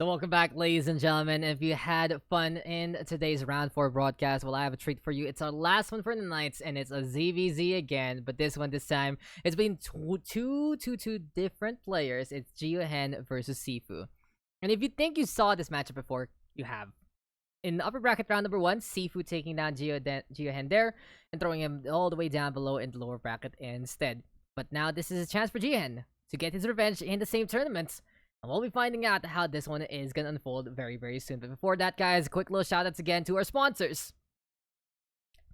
So welcome back, ladies and gentlemen. If you had fun in today's round 4 broadcast, well, I have a treat for you. It's our last one for the nights, and it's a ZVZ again. But this time, it's been two different players. It's GeoHen versus SiFu. And if you think you saw this matchup before, you have. In the upper bracket round number 1, SiFu taking down GeoHen there and throwing him all the way down below in the lower bracket instead. But now this is a chance for GeoHen to get his revenge in the same tournament. And we'll be finding out how this one is going to unfold very soon. But before that, guys, quick little shoutouts again to our sponsors.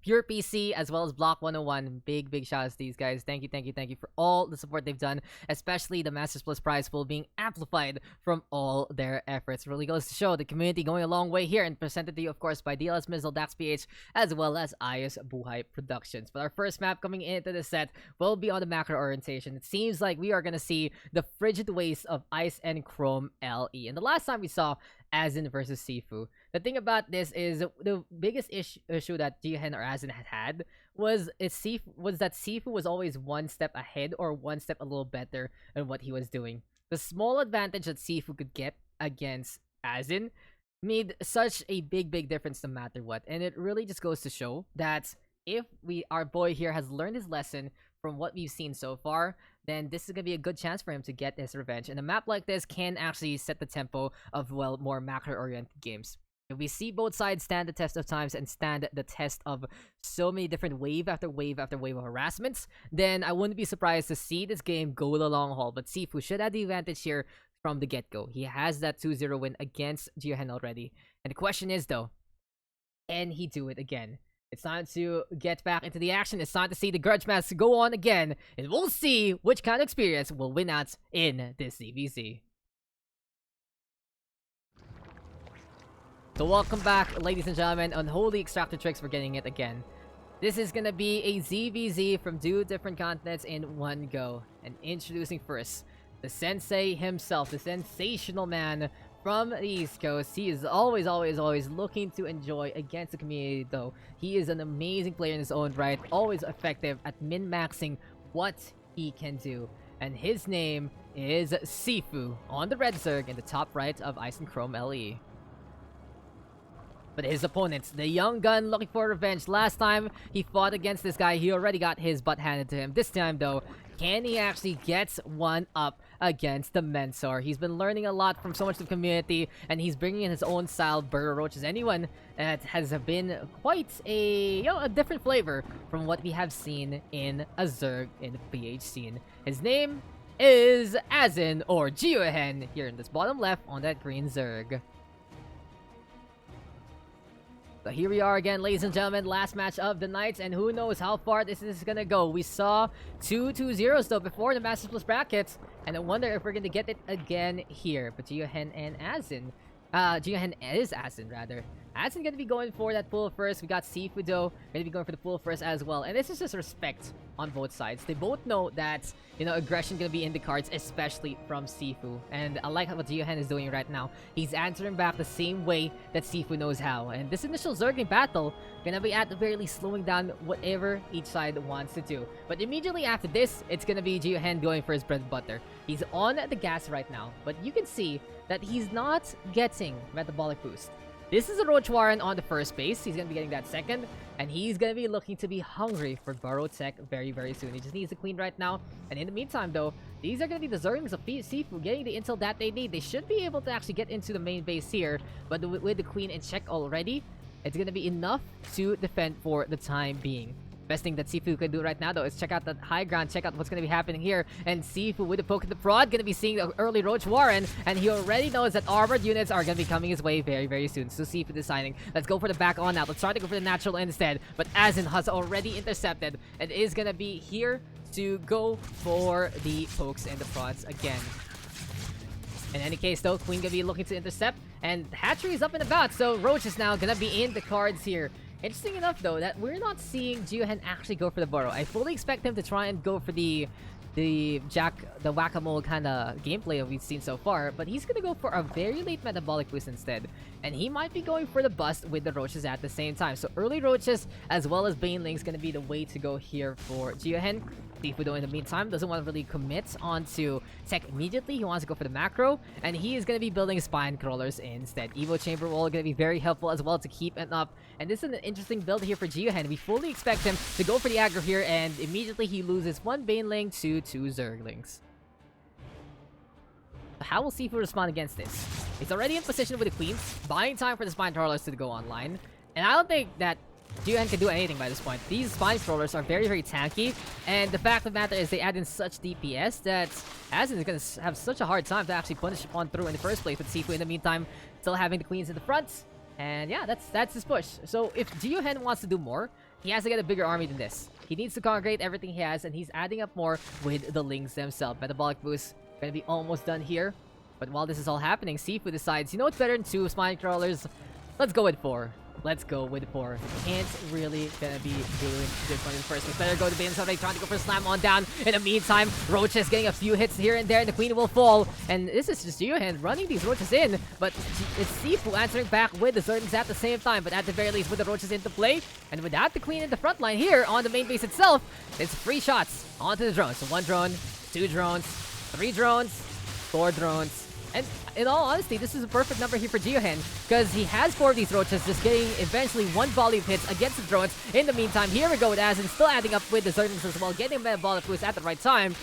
Pure PC as well as Block 101. Big shoutouts to these guys. Thank you for all the support they've done, especially the Masters Plus prize pool being amplified from all their efforts. Really goes to show the community going a long way here, and presented to you, of course, by DLS Missile, Daks as well as IS Buhay Productions. But our first map coming into the set will be on the macro orientation. It seems like we are going to see the frigid waste of Ice and Chrome LE. And the last time we saw Azin versus SiFu. The thing about this is the biggest issue that GeoHen or Azin had was that SiFu was always one step ahead or one step a little better than what he was doing. The small advantage that SiFu could get against Azin made such a big difference no matter what. And it really just goes to show that if our boy here has learned his lesson from what we've seen so far, then this is going to be a good chance for him to get his revenge. And a map like this can actually set the tempo of, well, more macro-oriented games. If we see both sides stand the test of times and stand the test of so many different wave after wave of harassments, then I wouldn't be surprised to see this game go the long haul. But SiFu should have the advantage here from the get-go. He has that 2-0 win against GeoHen already. And the question is, though, can he do it again? It's time to get back into the action. It's time to see the grudge match go on again. And we'll see which kind of experience will win out in this ZVZ. So welcome back, ladies and gentlemen. Unholy Extractor Tricks for getting it again. This is gonna be a ZVZ from 2 different continents in one go. And introducing first, the sensei himself, the sensational man from the East Coast. He is always looking to enjoy against the community, though. He is an amazing player in his own right, always effective at min-maxing what he can do. And his name is SiFu on the red Zerg in the top right of Ice and Chrome LE. But his opponents, the young gun looking for revenge. Last time he fought against this guy, he already got his butt handed to him. This time, though, can he actually get one up against the Mentor? He's been learning a lot from so much of the community, and he's bringing in his own style, Burrow Roach, as anyone that has been quite a different flavor from what we have seen in a Zerg in the PH scene. His name is Azin, or GeoHen, here in this bottom left on that green Zerg. So here we are again, ladies and gentlemen, last match of the night, and who knows how far this is gonna go. We saw 2-2-0s though before the Masters Plus brackets, and I wonder if we're gonna get it again here. But GeoHen and Azin, GeoHen is Azin rather. Azin gonna be going for that pull first. We got SiFu though, gonna be going for the pull first as well. And this is just respect on both sides. They both know that, aggression gonna be in the cards, especially from SiFu. And I like what GeoHen is doing right now. He's answering back the same way that SiFu knows how. And this initial Zergling battle gonna be at the very least slowing down whatever each side wants to do. But immediately after this, it's gonna be GeoHen going for his bread and butter. He's on the gas right now, but you can see that he's not getting metabolic boost. This is a Roach Warren on the first base. He's going to be getting that second. And he's going to be looking to be hungry for Burrow Tech very soon. He just needs the Queen right now. And in the meantime, though, these are going to be the Zerglings of SiFu getting the intel that they need. They should be able to actually get into the main base here. But with the Queen in check already, it's going to be enough to defend for the time being. Best thing that SiFu can do right now, though, is check out that high ground, check out what's going to be happening here. And SiFu with the poke of the prod, going to be seeing the early Roach Warren. And he already knows that armored units are going to be coming his way very soon. So SiFu deciding, let's go for the back on now. Let's try to go for the natural instead. But Azin has already intercepted and is going to be here to go for the pokes and the prods again. In any case, though, Queen going to be looking to intercept. And Hatchery is up and about, so Roach is now going to be in the cards here. Interesting enough, though, that we're not seeing GeoHen actually go for the burrow. I fully expect him to try and go for the whack-a-mole kind of gameplay that we've seen so far, but he's gonna go for a very late metabolic boost instead. And he might be going for the bust with the Roaches at the same time. So early Roaches as well as Baneling's gonna be the way to go here for GeoHen. SiFu, though, in the meantime, doesn't want to really commit onto tech immediately. He wants to go for the macro, and he is going to be building spine crawlers instead. Evo Chamber Wall going to be very helpful as well to keep it up. And this is an interesting build here for GeoHen. We fully expect him to go for the aggro here, and immediately he loses 1 Baneling to 2 Zerglings. How will SiFu respond against this? He's already in position with the queens, buying time for the spine crawlers to go online. And I don't think that GeoHen can do anything by this point. These spine crawlers are very, very tanky, and the fact of the matter is they add in such DPS that Asin is going to have such a hard time to actually punish one through in the first place, with SiFu in the meantime still having the queens in the front. And yeah, that's his push. So if GeoHen wants to do more, he has to get a bigger army than this. He needs to congregate everything he has, and he's adding up more with the Lings themselves. Metabolic boost going to be almost done here. But while this is all happening, SiFu decides, you know what's better than 2 spine crawlers? Let's go with 4. Let's go with 4. Can't really gonna be doing this one in the first place. Better go to Bane Sunday, trying to go for a slam on down. In the meantime, Roaches getting a few hits here and there, and the queen will fall. And this is just GeoHen running these Roaches in, but it's SiFu answering back with the Zerglings at the same time. But at the very least, with the Roaches into play, and without the queen in the front line here on the main base itself, it's 3 shots onto the drones. So 1 drone, 2 drones, 3 drones, 4 drones. And in all honesty, this is a perfect number here for GeoHen, because he has 4 of these Roaches, just getting eventually 1 volley of hits against the drones. In the meantime, here we go with Asin, still adding up with the Zerglings as well, getting Metabolic boost at the right time.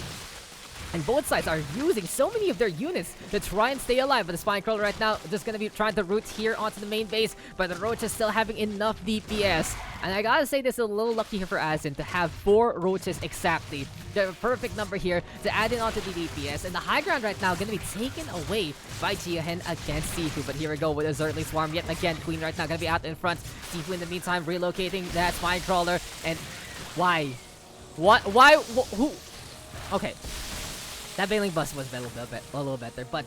And both sides are using so many of their units to try and stay alive. But the Spine Crawler right now just going to be trying to root here onto the main base. But the Roaches still having enough DPS. And I gotta say, this is a little lucky here for Asin to have 4 Roaches exactly. The perfect number here to add in onto the DPS. And the high ground right now going to be taken away by GeoHen against SiFu. But here we go with a Zergling Swarm yet again. Queen right now going to be out in front. SiFu in the meantime relocating that Spine Crawler. And why? What? Why? Who? Okay. That Baneling bust was a little better, but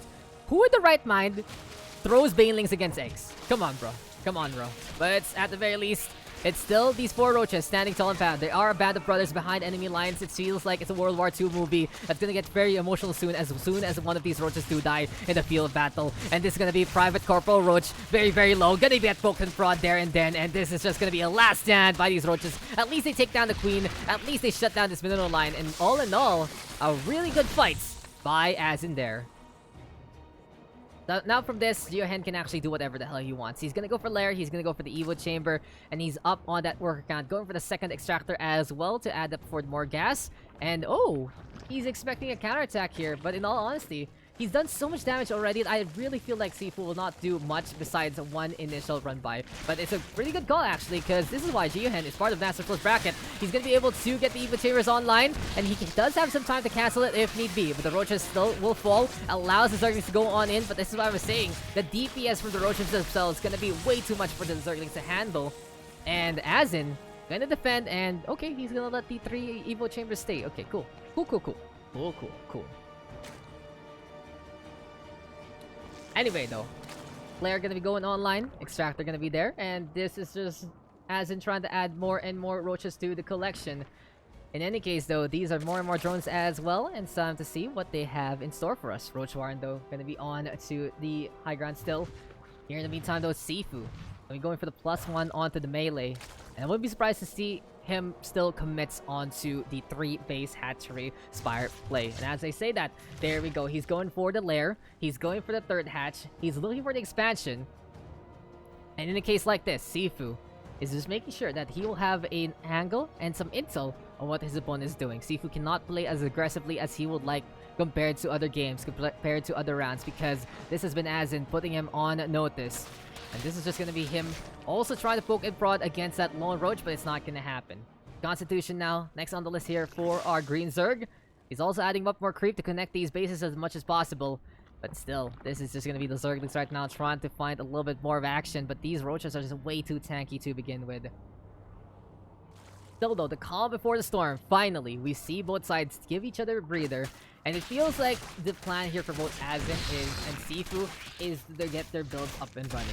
who in the right mind throws Banelings against eggs? Come on, bro. Come on, bro. But it's, at the very least, it's still these 4 Roaches standing tall and proud. They are a band of brothers behind enemy lines. It feels like it's a World War II movie that's gonna get very emotional soon as one of these Roaches do die in the field of battle. And this is gonna be Private Corporal Roach, very, very low. Gonna be at Poke and Prod there and then. And this is just gonna be a last stand by these Roaches. At least they take down the Queen. At least they shut down this middle line. And all in all, a really good fight by Asin there. Now from this, GeoHen can actually do whatever the hell he wants. He's gonna go for Lair, he's gonna go for the Evo Chamber, and he's up on that worker count, going for the second extractor as well to add up for more gas. And oh, he's expecting a counterattack here, but in all honesty, he's done so much damage already that I really feel like SiFu will not do much besides 1 initial run by. But it's a pretty good call actually, because this is why GeoHen is part of Master Close Bracket. He's going to be able to get the Evo Chambers online, and he does have some time to cancel it if need be. But the Roaches still will fall, allows the Zerglings to go on in. But this is what I was saying, the DPS from the Roaches themselves is going to be way too much for the Zerglings to handle. And Asin going to defend, and okay, he's going to let the 3 Evo Chambers stay. Okay, cool. Cool. Anyway, though, Lair gonna be going online, Extractor gonna be there, and this is just Asin trying to add more and more Roaches to the collection. In any case, though, these are more and more drones as well, and it's time to see what they have in store for us. Roach Warren, though, gonna be on to the high ground still. Here in the meantime, though, SiFu gonna be going for the +1 onto the melee, and I wouldn't be surprised to see him still commits onto the 3 base hatchery Spire play. And as I say that, there we go. He's going for the Lair. He's going for the 3rd hatch. He's looking for the expansion. And in a case like this, SiFu is just making sure that he will have an angle and some intel on what his opponent is doing. SiFu cannot play as aggressively as he would like compared to other games, compared to other rounds, because this has been Asin putting him on notice. And this is just going to be him also trying to poke and prod against that lone Roach, but it's not going to happen. Constitution now, next on the list here for our Green Zerg. He's also adding up more creep to connect these bases as much as possible. But still, this is just going to be the Zerglings right now trying to find a little bit more of action. But these Roaches are just way too tanky to begin with. Still though, the calm before the storm. Finally, we see both sides give each other a breather. And it feels like the plan here for both Asin and SiFu is to get their builds up and running.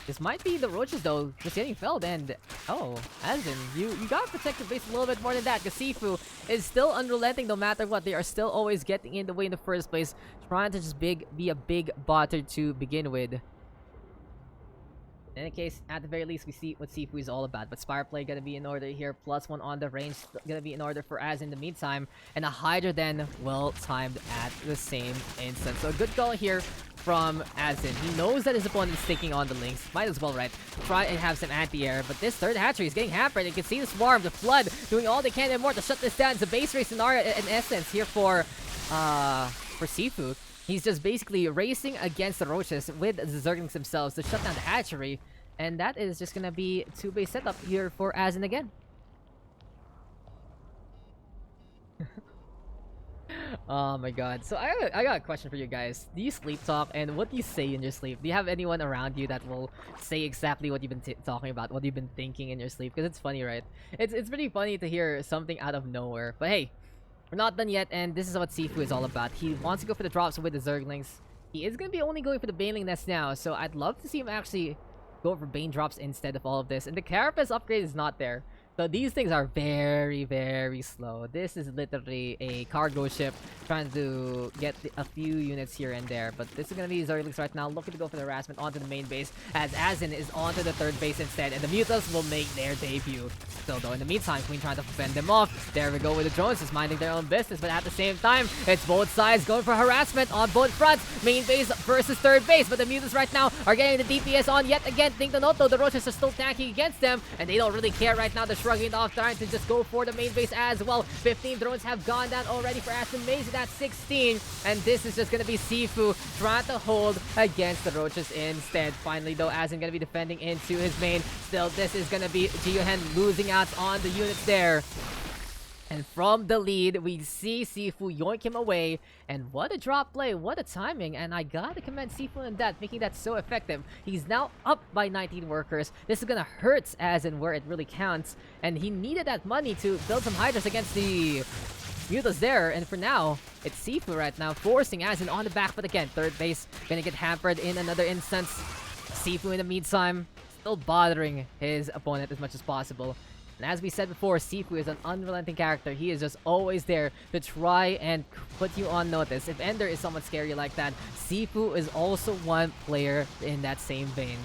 This might be the Roaches though, just getting felled, and oh, Asin, you gotta protect the base a little bit more than that, because SiFu is still unrelenting no matter what. They are still always getting in the way in the first place, trying to just be a big botter to begin with. In any case, at the very least, we see what SiFu is all about. But Spire Play gonna be in order here. +1 on the range gonna be in order for Az in the meantime. And a Hydra then well timed at the same instant. So a good call here from Azin. He knows that his opponent is taking on the links. Might as well, right? Try and have some anti-air. But this third hatchery is getting hampered. You can see the swarm, the flood, doing all they can and more to shut this down. It's a base race scenario in essence here for SiFu. He's just basically racing against the roaches with the Zerglings themselves to shut down the hatchery. And that is just gonna be 2-base setup here for Azin again. Oh my god. So I got a question for you guys. Do you sleep talk, and what do you say in your sleep? Do you have anyone around you that will say exactly what you've been talking about, what you've been thinking in your sleep? Because it's funny, right? It's pretty funny to hear something out of nowhere. But hey, we're not done yet, and this is what SiFu is all about. He wants to go for the drops with the Zerglings. He is going to be only going for the Baneling Nest now, so I'd love to see him actually go for Bane drops instead of all of this. And the Carapace upgrade is not there. So these things are very, very slow. This is literally a cargo ship trying to get a few units here and there. But this is going to be Zerglings right now, looking to go for the harassment onto the main base, as Azin is onto the third base instead. And the Mutas will make their debut. Still though, in the meantime, Queen trying to fend them off. There we go with the drones, just minding their own business. But at the same time, it's both sides going for harassment on both fronts. Main base versus third base. But the Mutas right now are getting the DPS on yet again. Think the note though, the Roaches are still tanking against them. And they don't really care right now. They're shrugging it off, trying to just go for the main base as well. 15 drones have gone down already for Aston Maze. That's 16. And this is just going to be SiFu trying to hold against the Roaches instead. Finally though, Azin going to be defending into his main. Still, this is going to be GeoHen losing out on the units there. And from the lead, we see SiFu yoink him away. And what a drop play, what a timing. And I gotta commend SiFu on that, making that so effective. He's now up by 19 workers. This is gonna hurt Azin where it really counts. And he needed that money to build some Hydras against the Mutas there. And for now, it's SiFu right now, forcing Azin on the back. But again, third base gonna get hampered in another instance. SiFu in the meantime, still bothering his opponent as much as possible. And as we said before, SiFu is an unrelenting character. He is just always there to try and put you on notice. If Ender is someone scary like that, SiFu is also one player in that same vein.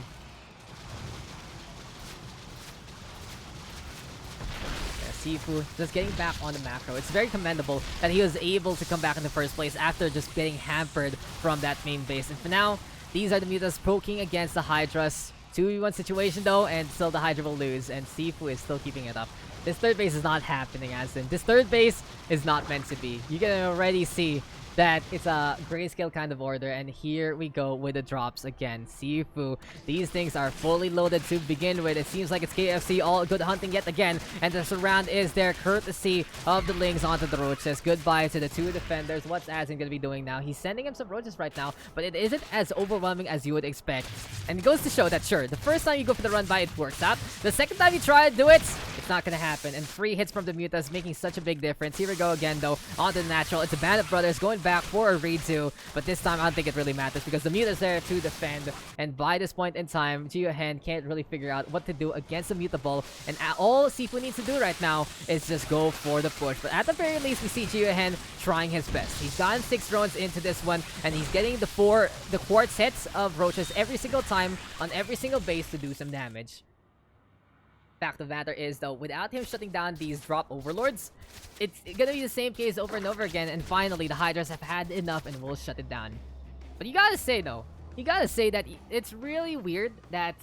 Yeah, SiFu just getting back on the macro. It's very commendable that he was able to come back in the first place after just getting hampered from that main base. And for now, these are the Mutas poking against the Hydras. 2v1 situation though, and still the Hydra will lose, and SiFu is still keeping it up. This third base is not happening, Azin. This third base is not meant to be. You can already see that it's a grayscale kind of order, and here we go with the drops again. SiFu, these things are fully loaded to begin with. It seems like it's KFC, all good hunting yet again, and the surround is there, courtesy of the Lings onto the Roaches. Goodbye to the two defenders. What's Azin gonna be doing now? He's sending him some Roaches right now, but it isn't as overwhelming as you would expect. And it goes to show that sure, the first time you go for the run by, it works out. The second time you try to do it, it's not gonna happen. And 3 hits from the Mutas making such a big difference. Here we go again though, onto the natural. It's a Bandit Brothers going back for a redo, but this time I don't think it really matters because the Muta's there to defend. And by this point in time, GeoHen can't really figure out what to do against the Mutable, and all SiFu needs to do right now is just go for the push. But at the very least, we see GeoHen trying his best. He's gotten 6 drones into this one, and he's getting the quartz hits of Roaches every single time on every single base to do some damage. Fact of the matter is though, without him shutting down these drop overlords, it's gonna be the same case over and over again, and finally the Hydras have had enough and will shut it down. But you gotta say though, that it's really weird that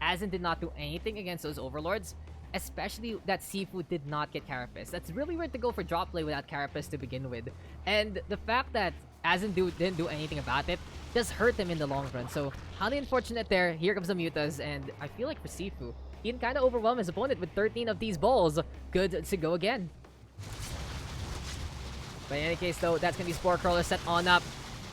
Azin did not do anything against those overlords, especially that SiFu did not get Carapace. That's really weird to go for drop play without Carapace to begin with. And the fact that Azin didn't do anything about it just hurt him in the long run. So highly unfortunate there. Here comes the Mutas, and I feel like for SiFu, he can kind of overwhelm his opponent with 13 of these balls. Good to go again. But in any case though, that's gonna be Spore Crawler set on up.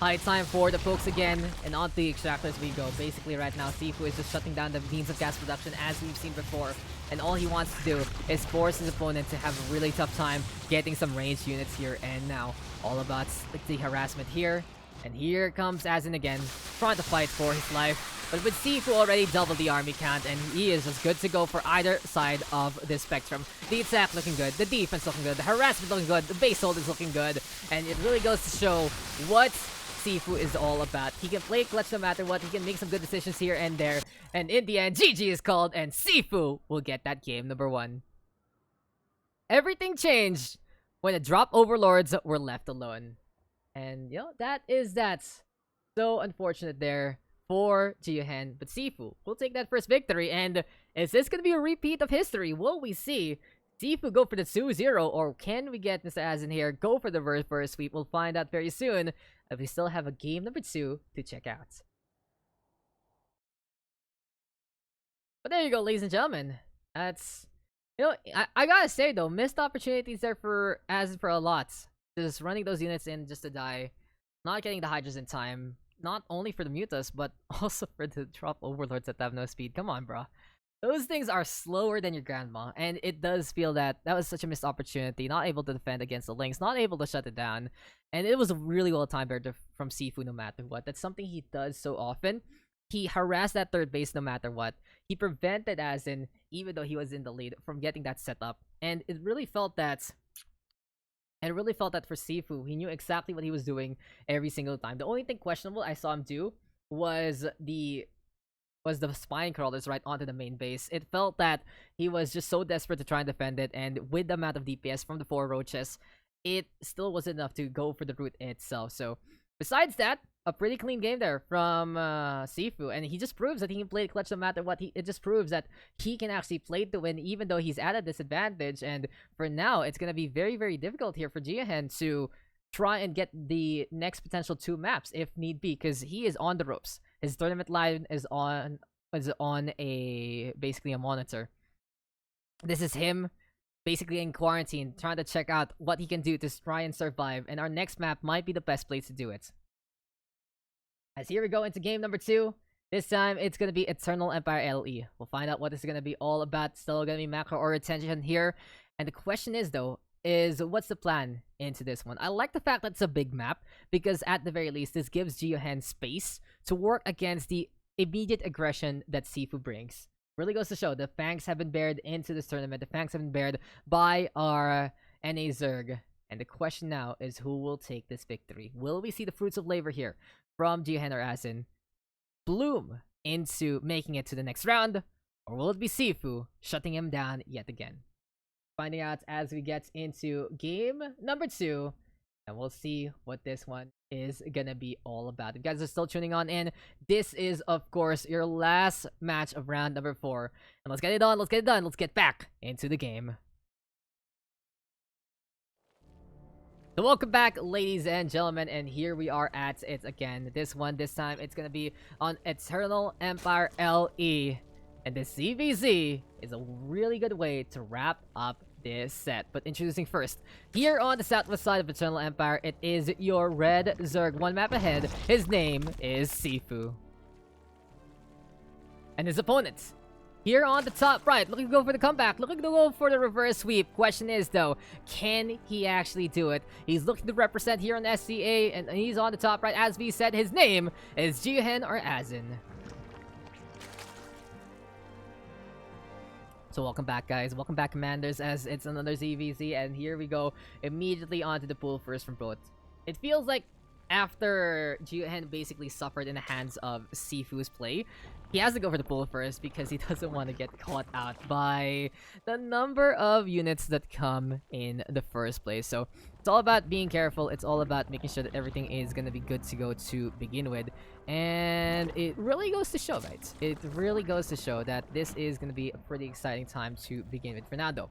High time for the pokes again, and on the extractors we go. Basically right now, SiFu is just shutting down the means of gas production as we've seen before. And all he wants to do is force his opponent to have a really tough time getting some ranged units here and now. All about the harassment here. And here comes Azin again, trying to fight for his life. But with SiFu already doubled the army count, and he is just good to go for either side of this spectrum. The attack looking good, the defense looking good, the harassment looking good, the base hold is looking good. And it really goes to show what SiFu is all about. He can play clutch no matter what. He can make some good decisions here and there. And in the end, GG is called, and SiFu will get that game number 1. Everything changed when the drop overlords were left alone. And, that is that. So unfortunate there for GeoHen, but SiFu will take that first victory. And is this going to be a repeat of history? Will we see SiFu go for the 2-0, or can we get Mr. Azin here go for the reverse sweep? We'll find out very soon. If we still have a game number 2 to check out. But there you go, ladies and gentlemen. That's, I gotta say though, missed opportunities there for Azin for a lot. Just running those units in just to die, not getting the Hydras in time, not only for the Mutas, but also for the drop overlords that have no speed. Come on, bro. Those things are slower than your grandma, and it does feel that was such a missed opportunity. Not able to defend against the Lynx, not able to shut it down, and it was a really well timed there from SiFu no matter what. That's something he does so often. He harassed that third base no matter what. He prevented Azin, even though he was in the lead, from getting that set up, and it really felt that. And really felt that for SiFu, he knew exactly what he was doing every single time. The only thing questionable I saw him do was the spine crawlers right onto the main base. It felt that he was just so desperate to try and defend it, and with the amount of DPS from the 4 roaches, it still wasn't enough to go for the route itself. So besides that, a pretty clean game there from SiFu, and he just proves that he can play the clutch no matter what. It just proves that he can actually play to win even though he's at a disadvantage, and for now, it's going to be very, very difficult here for GeoHen to try and get the next potential 2 maps if need be, because he is on the ropes. His tournament line is on basically a monitor. This is him basically in quarantine, trying to check out what he can do to try and survive, and our next map might be the best place to do it. As here we go into game number 2. This time, it's going to be Eternal Empire LE. We'll find out what this is going to be all about. Still going to be macro or retention here. And the question is, though, what's the plan into this one? I like the fact that it's a big map, because at the very least, this gives GeoHen space to work against the immediate aggression that SiFu brings. Really goes to show, the Fangs have been bared into this tournament. The Fangs have been bared by our NA Zerg. And the question now is, who will take this victory? Will we see the fruits of labor here from GeoHen or Azin bloom into making it to the next round? Or will it be SiFu shutting him down yet again? Finding out as we get into game number 2. And we'll see what this one is gonna be all about. If you guys are still tuning on in, this is, of course, your last match of round number 4. And let's get it on, let's get it done, let's get back into the game. So welcome back, ladies and gentlemen, and here we are at it again. This time, it's gonna be on Eternal Empire LE. And this ZVZ is a really good way to wrap up this set. But introducing first, here on the southwest side of Eternal Empire, it is your red Zerg, 1 map ahead. His name is SiFu. And his opponent, here on the top right, looking to go for the comeback, looking to go for the reverse sweep. Question is, though, can he actually do it? He's looking to represent here on SCA, and he's on the top right. As we said, his name is GeoHen or Azin. So welcome back, guys. Welcome back, Commanders, as it's another ZVZ, and here we go immediately onto the pool first from both. It feels like after GeoHen basically suffered in the hands of SiFu's play, he has to go for the pull first because he doesn't want to get caught out by the number of units that come in the first place. So it's all about being careful. It's all about making sure that everything is going to be good to go to begin with. And it really goes to show, guys. It really goes to show that this is going to be a pretty exciting time to begin with. For now, though,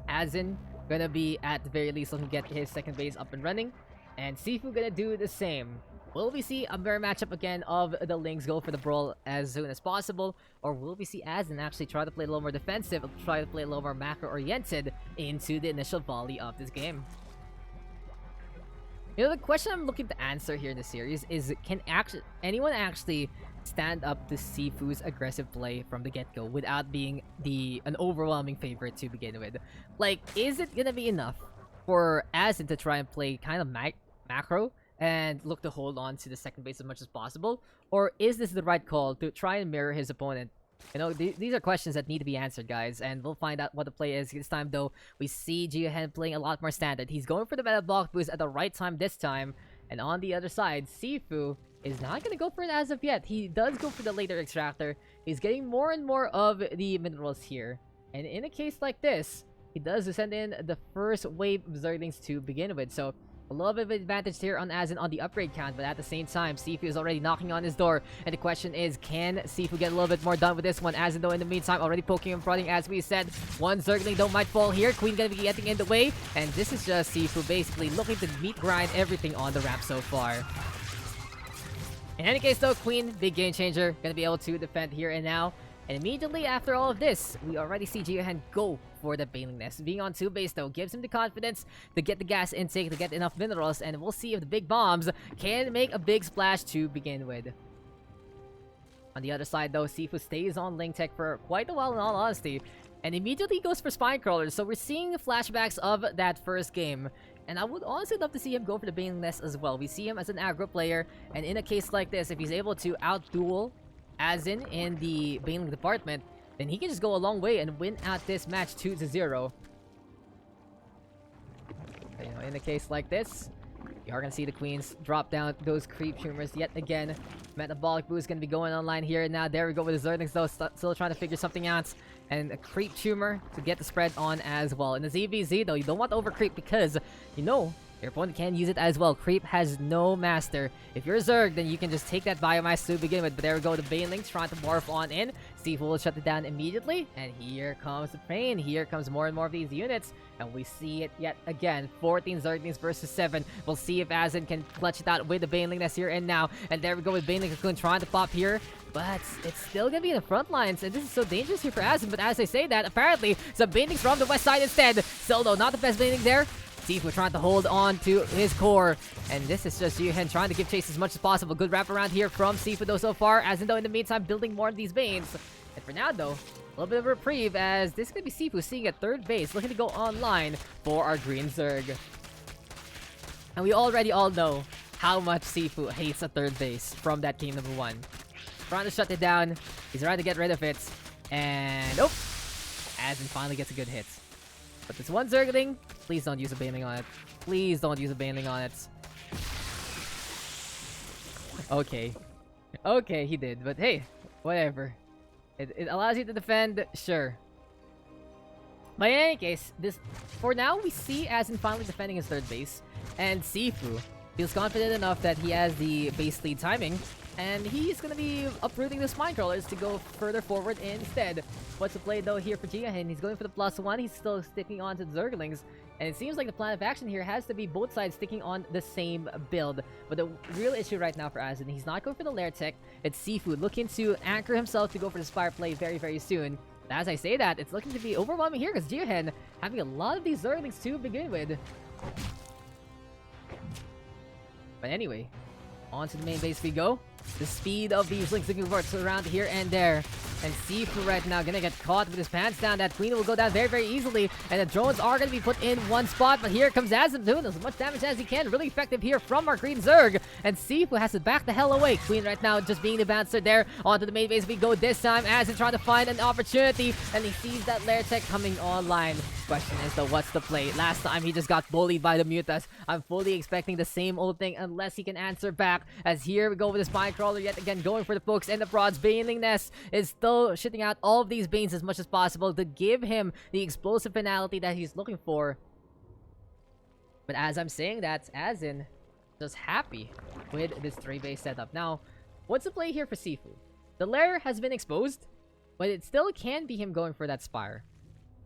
Azin going to be, at the very least, looking to get his second base up and running. And SiFu going to do the same. Will we see a mirror matchup again of the Lynx go for the brawl as soon as possible? Or will we see Azin actually try to play a little more defensive, try to play a little more macro-oriented into the initial volley of this game? You know, the question I'm looking to answer here in the series is, can anyone actually stand up to SiFu's aggressive play from the get-go without being an overwhelming favorite to begin with? Like, is it gonna be enough for Azin to try and play kind of macro and look to hold on to the second base as much as possible? Or is this the right call to try and mirror his opponent? You know, these are questions that need to be answered, guys, and we'll find out what the play is this time. Though we see GeoHen playing a lot more standard. He's going for the meta block boost at the right time this time, and on the other side, SiFu is not going to go for it as of yet. He does go for the later extractor. He's getting more and more of the minerals here. And in a case like this, he does send in the first wave of Zerglings to begin with. So a little bit of advantage here on Asin on the upgrade count, but at the same time, SiFu is already knocking on his door. And the question is, can SiFu get a little bit more done with this one? Asin, though, in the meantime, already poking and prodding, as we said. One Zergling, though, might fall here. Queen gonna be getting in the way. And this is just SiFu basically looking to meat grind everything on the ramp so far. In any case, though, Queen, big game changer. Gonna be able to defend here and now. And immediately after all of this, we already see GeoHen go for the Baneling Nest. Being on 2 base, though, gives him the confidence to get the gas intake, to get enough minerals, and we'll see if the big bombs can make a big splash to begin with. On the other side, though, SiFu stays on Link Tech for quite a while, in all honesty, and immediately goes for Spine Crawlers. So we're seeing the flashbacks of that first game. And I would honestly love to see him go for the Baneling Nest as well. We see him as an aggro player, and in a case like this, if he's able to out-duel Asin in the Baneling department, then he can just go a long way and win out this match 2-0. You know, in a case like this, you are gonna see the Queens drop down those creep tumors yet again. Metabolic boost gonna be going online here and now. There we go with the Zerglings, though, still trying to figure something out. And a creep tumor to get the spread on as well. In the ZVZ, though, you don't want to over creep because, you know, your opponent can use it as well. Creep has no master. If you're Zerg, then you can just take that biomass to begin with. But there we go, the Baneling trying to morph on in. SiFu will shut it down immediately. And here comes the pain. Here comes more and more of these units. And we see it yet again. 14 Zerglings versus 7. We'll see if Asin can clutch it out with the Baneling Nest here and now. And there we go with Baneling Cocoon trying to pop here. But it's still gonna be in the front lines, and this is so dangerous here for Asin. But as I say that, apparently some Banelings from the west side instead. Still though, not the best Baneling there. SiFu trying to hold on to his core, and this is just GeoHen trying to give chase as much as possible. Good wrap around here from SiFu though so far. Asin though in the meantime building more of these Banes. And for now though, a little bit of a reprieve as this is gonna be SiFu seeing at third base, looking to go online for our green Zerg. And we already all know how much SiFu hates a third base from that game number 1. Trying to shut it down. He's trying to get rid of it. And oh! Asin finally gets a good hit. But this one Zergling, please don't use a Baneling on it. Please don't use a Baneling on it. Okay. Okay, he did. But hey, whatever. It allows you to defend, sure. But in any case, for now, we see Asin finally defending his third base. And SiFu feels confident enough that he has the base lead timing. And he's going to be uprooting the Spine Crawlers to go further forward instead. What's the play though here for GeoHen? He's going for the +1. He's still sticking on to the Zerglings. And it seems like the plan of action here has to be both sides sticking on the same build. But the real issue right now for Asin, he's not going for the Lair Tech. It's SiFu looking to anchor himself to go for the Spire play very, very soon. But as I say that, it's looking to be overwhelming here because GeoHen having a lot of these Zerglings to begin with. But anyway, on to the main base we go. The speed of these links looking works around here and there. And SiFu right now gonna get caught with his pants down. That Queen will go down very, very easily. And the drones are gonna be put in one spot. But here comes Asin doing as much damage as he can. Really effective here from our Green Zerg. And SiFu has to back the hell away. Queen right now just being the bouncer there. Onto the main base we go this time. Asin trying to find an opportunity. And he sees that Lair Tech coming online. Question is though, what's the play? Last time he just got bullied by the Mutas. I'm fully expecting the same old thing unless he can answer back. As here we go with the Spine Crawler yet again going for the pokes and the prods. Baneling Nest is still shitting out all of these Banes as much as possible to give him the explosive finality that he's looking for. But as I'm saying that, Asin just happy with this 3-base setup. Now, what's the play here for SiFu? The lair has been exposed, but it still can be him going for that Spire.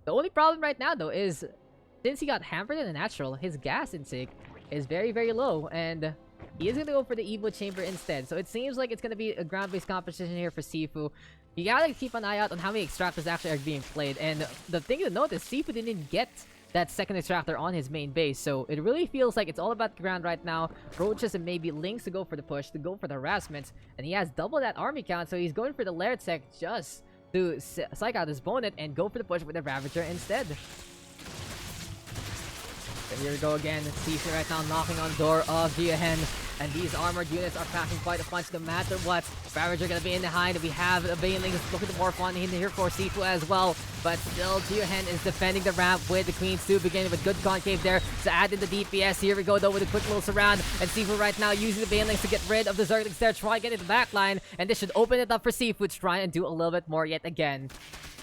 The only problem right now though is since he got hampered in the natural, his gas intake is very, very low, and he is going to go for the Evo Chamber instead. So it seems like it's going to be a ground-based competition here for SiFu. You gotta keep an eye out on how many extractors actually are being played. And the thing to note is SiFu didn't get that second extractor on his main base. So it really feels like it's all about the ground right now. Roaches and maybe Lynx to go for the push, to go for the harassment. And he has double that army count, so he's going for the Lair Tech just to psych out his opponent and go for the push with the Ravager instead. So here we go again. SiFu right now knocking on the door of GeoHen. And these armored units are packing quite a punch no matter what. Ravager gonna be in behind. We have the Banelings looking to morph on in here for SiFu as well. But still, GeoHen is defending the ramp with the Queens too, beginning with good concave there to add in the DPS. Here we go though with a quick little surround. And SiFu right now using the Banelings to get rid of the Zerglings there, try and get in the back line. And this should open it up for SiFu to try and do a little bit more yet again.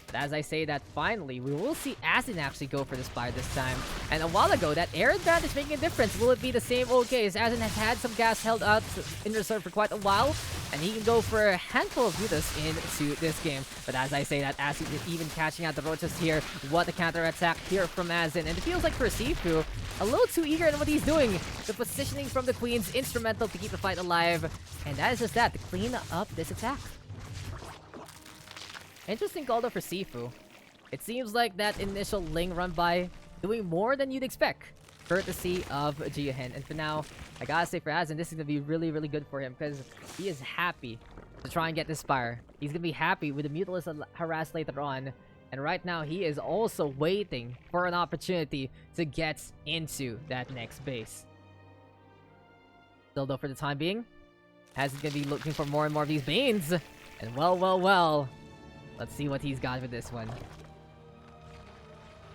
But as I say that, finally, we will see Asin actually go for the Spire this time. And a while ago, that air advantage making a difference. Will it be the same old case? Asin has had some gas held out in reserve for quite a while, and he can go for a handful of Mutas into this game. But as I say that, Asin is even catching out the Roaches here. What a counter-attack here from Asin. And it feels like for SiFu, a little too eager in what he's doing. The positioning from the Queens, instrumental to keep the fight alive. And that is just that, to clean up this attack. Interesting call though for SiFu. It seems like that initial Ling run by doing more than you'd expect, courtesy of GeoHen. And for now, I gotta say for Asin, this is gonna be really, really good for him because he is happy to try and get this Spire. He's gonna be happy with the Mutalist harass later on. And right now, he is also waiting for an opportunity to get into that next base. Still though, for the time being, Asin's gonna be looking for more and more of these Banes. And well. Let's see what he's got with this one.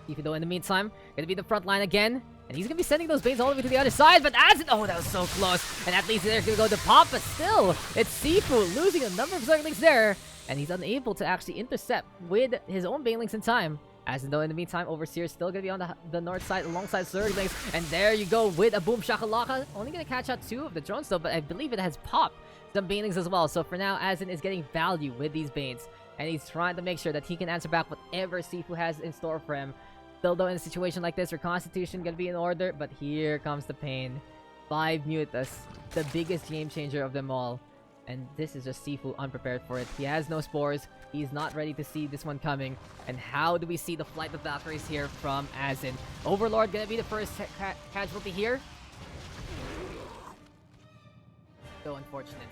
SiFu though, in the meantime, gonna be the front line again. And he's gonna be sending those Banes all the way to the other side. But Asin, oh, that was so close. And at least they're gonna go to pop. But still, it's SiFu losing a number of Zerglings there. And he's unable to actually intercept with his own Banelings in time. Asin though, in the meantime, Overseer still gonna be on the north side alongside Zerglings. And there you go with a Boom Shakalaka. Only gonna catch out 2 of the drones though, but I believe it has popped some Banelings as well. So for now, Asin is getting value with these Banes. And he's trying to make sure that he can answer back whatever SiFu has in store for him. Still though, in a situation like this, your Constitution gonna be in order, but here comes the pain. 5 Mutas, the biggest game changer of them all. And this is just SiFu unprepared for it. He has no spores. He's not ready to see this one coming. And how do we see the flight of Valkyries here from Asin? Overlord gonna be the first casualty here. So unfortunate,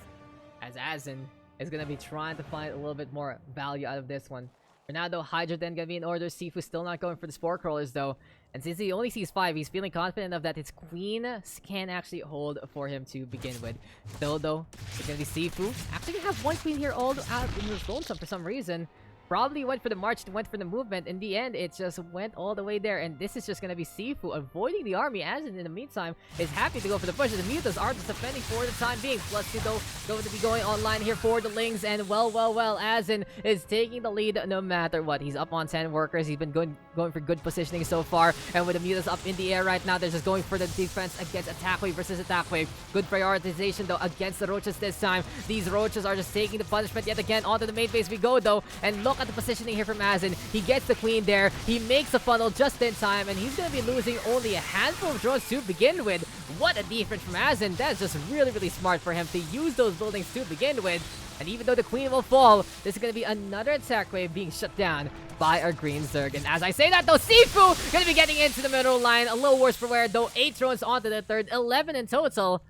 as Asin is gonna be trying to find a little bit more value out of this one. For now though, Hydra then gonna be in order. SiFu still not going for the Spore Crawlers though. And since he only sees 5, he's feeling confident enough that his Queen can actually hold for him to begin with. Still though, it's gonna be SiFu. Actually gonna have 1 Queen here all out in his lonesome for some reason. Probably went for the march, went for the movement. In the end, it just went all the way there. And this is just going to be SiFu avoiding the army. Asin, in the meantime, is happy to go for the push. The Mutas are just defending for the time being. Plus 2, though, going to be going online here for the Lings. And well, Asin is taking the lead no matter what. He's up on 10 workers. He's been going for good positioning so far. And with the Mutas up in the air right now, they're just going for the defense against attack wave versus attack wave. Good prioritization, though, against the Roaches this time. These Roaches are just taking the punishment yet again. Onto the main base we go, though. And look at the positioning here from Asin. He gets the Queen there. He makes a funnel just in time, and he's going to be losing only a handful of drones to begin with. What a defense from Asin. That's just really, really smart for him to use those buildings to begin with. And even though the Queen will fall, this is going to be another attack wave being shut down by our Green Zerg. And as I say that, though, SiFu going to be getting into the middle line. A little worse for wear, though. 8 drones onto the third. 11 in total.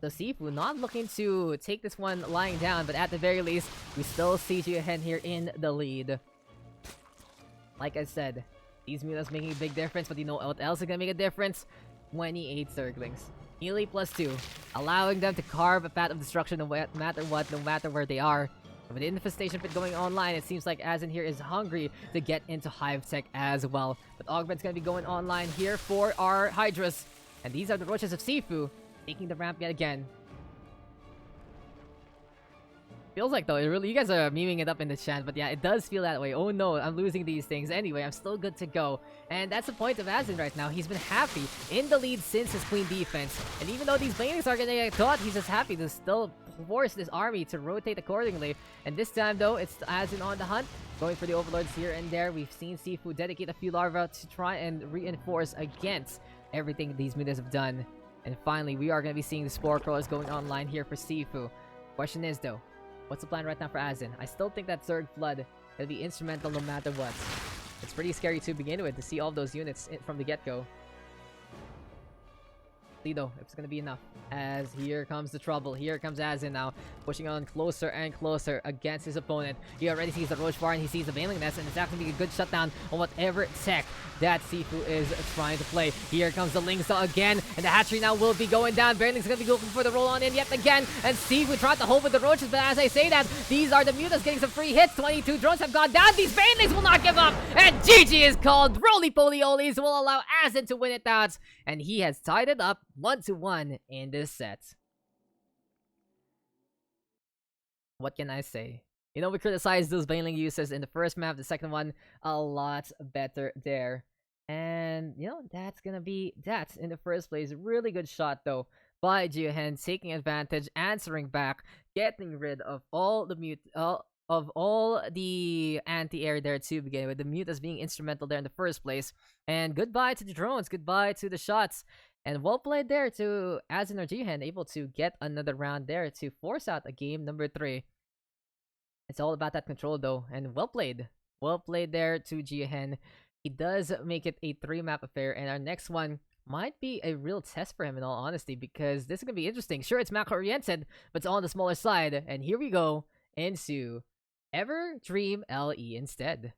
So SiFu not looking to take this one lying down, but at the very least, we still see GeoHen here in the lead. Like I said, these Mutas making a big difference, but you know what else is gonna make a difference? 28 Zerglings. Melee plus 2, allowing them to carve a path of destruction no matter what, no matter where they are. And with the Infestation Pit going online, it seems like Asin here is hungry to get into Hive Tech as well. But Augment's gonna be going online here for our Hydras. And these are the Roaches of SiFu, taking the ramp yet again. Feels like though, you guys are memeing it up in the chat, but yeah, it does feel that way. Oh no, I'm losing these things. Anyway, I'm still good to go. And that's the point of Asin right now. He's been happy in the lead since his Queen defense. And even though these Banelings are gonna get caught, he's just happy to still force this army to rotate accordingly. And this time though, it's Asin on the hunt, going for the Overlords here and there. We've seen SiFu dedicate a few larvae to try and reinforce against everything these Mutas have done. And finally, we are going to be seeing the Spore Crawlers going online here for SiFu. Question is, though, what's the plan right now for Asin? I still think that Zerg Flood will be instrumental no matter what. It's pretty scary to begin with, to see all those units from the get-go. See though if it's gonna be enough. As here comes the trouble. Here comes Azin now, pushing on closer and closer against his opponent. He already sees the Roach Bar and he sees the Veiling Nest, and it's actually a good shutdown on whatever tech that SiFu is trying to play. Here comes the Lingsa again, and the hatchery now will be going down. Veiling's gonna be looking for the roll on in yet again, and SiFu tried to hold with the Roaches, but as I say that, these are the Mutas getting some free hits. 22 drones have gone down. These Veilings will not give up, and GG is called. Roly-poly Olies will allow Azin to win it out, and he has tied it up 1-1 in this set. What can I say? You know, we criticized those Veiling uses in the first map, the second one a lot better there. And, you know, that's gonna be that in the first place. Really good shot, though, by GeoHen, taking advantage, answering back, getting rid of all the all the anti-air there to begin with. The Mutas being instrumental there in the first place. And goodbye to the drones, goodbye to the shots. And well played there to Azin or GeoHen, able to get another round there to force out a game number 3. It's all about that control though, and well played. Well played there to GeoHen. He does make it a 3-map affair, and our next one might be a real test for him in all honesty, because this is going to be interesting. Sure, it's macro-oriented, but it's on the smaller side. And here we go into Ever Dream LE instead.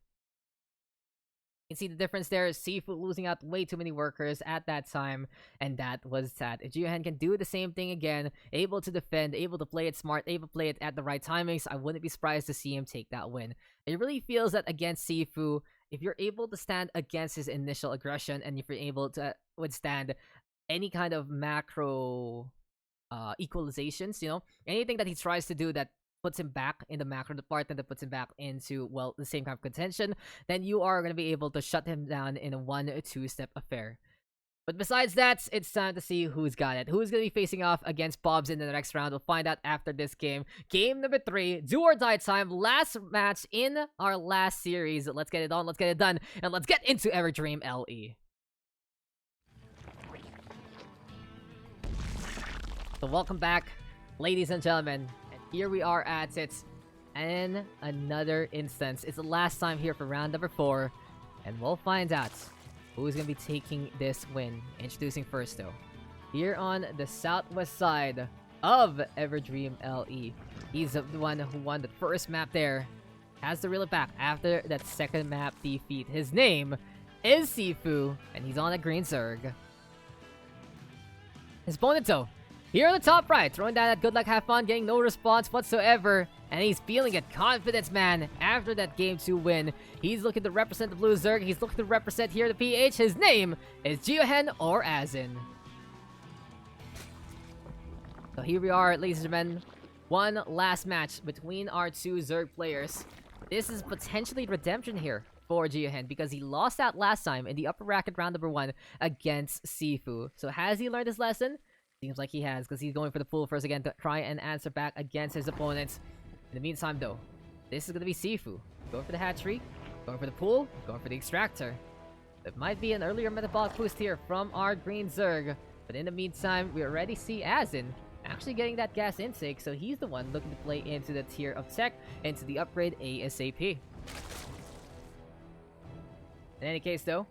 You can see the difference there. SiFu losing out way too many workers at that time, and that was sad. GeoHen can do the same thing again, able to defend, able to play it smart, able to play it at the right timings. I wouldn't be surprised to see him take that win. It really feels that against SiFu, if you're able to stand against his initial aggression, and if you're able to withstand any kind of macro equalizations, you know, anything that he tries to do that puts him back in the macro department, that puts him back into, well, the same kind of contention, then you are going to be able to shut him down in a 1-2 step affair. But besides that, it's time to see who's got it. Who's going to be facing off against Bobs in the next round? We'll find out after this game. Game number 3, do or die time. Last match in our last series. Let's get it on, let's get it done, and let's get into Everdream LE. So welcome back, ladies and gentlemen. Here we are at it, and another instance. It's the last time here for round number 4, and we'll find out who's going to be taking this win. Introducing first, though, here on the southwest side of Everdream LE. He's the one who won the first map there, has to reel it back after that second map defeat. His name is SiFu, and he's on a green Zerg. His opponent, though, here on the top right, throwing down that good luck, have fun, getting no response whatsoever. And he's feeling it. Confidence, man, after that game 2 win. He's looking to represent the Blue Zerg. He's looking to represent here the PH. His name is GeoHen or Azin. So here we are, ladies and gentlemen. One last match between our 2 Zerg players. This is potentially redemption here for GeoHen, because he lost out last time in the upper bracket round number 1 against SiFu. So has he learned his lesson? Seems like he has, because he's going for the pool first again to try and answer back against his opponents. In the meantime, though, this is going to be SiFu. Going for the hatchery, going for the pool, going for the extractor. It might be an earlier metabolic boost here from our green Zerg. But in the meantime, we already see Azin actually getting that gas intake, so he's the one looking to play into the tier of tech, into the upgrade ASAP. In any case, though,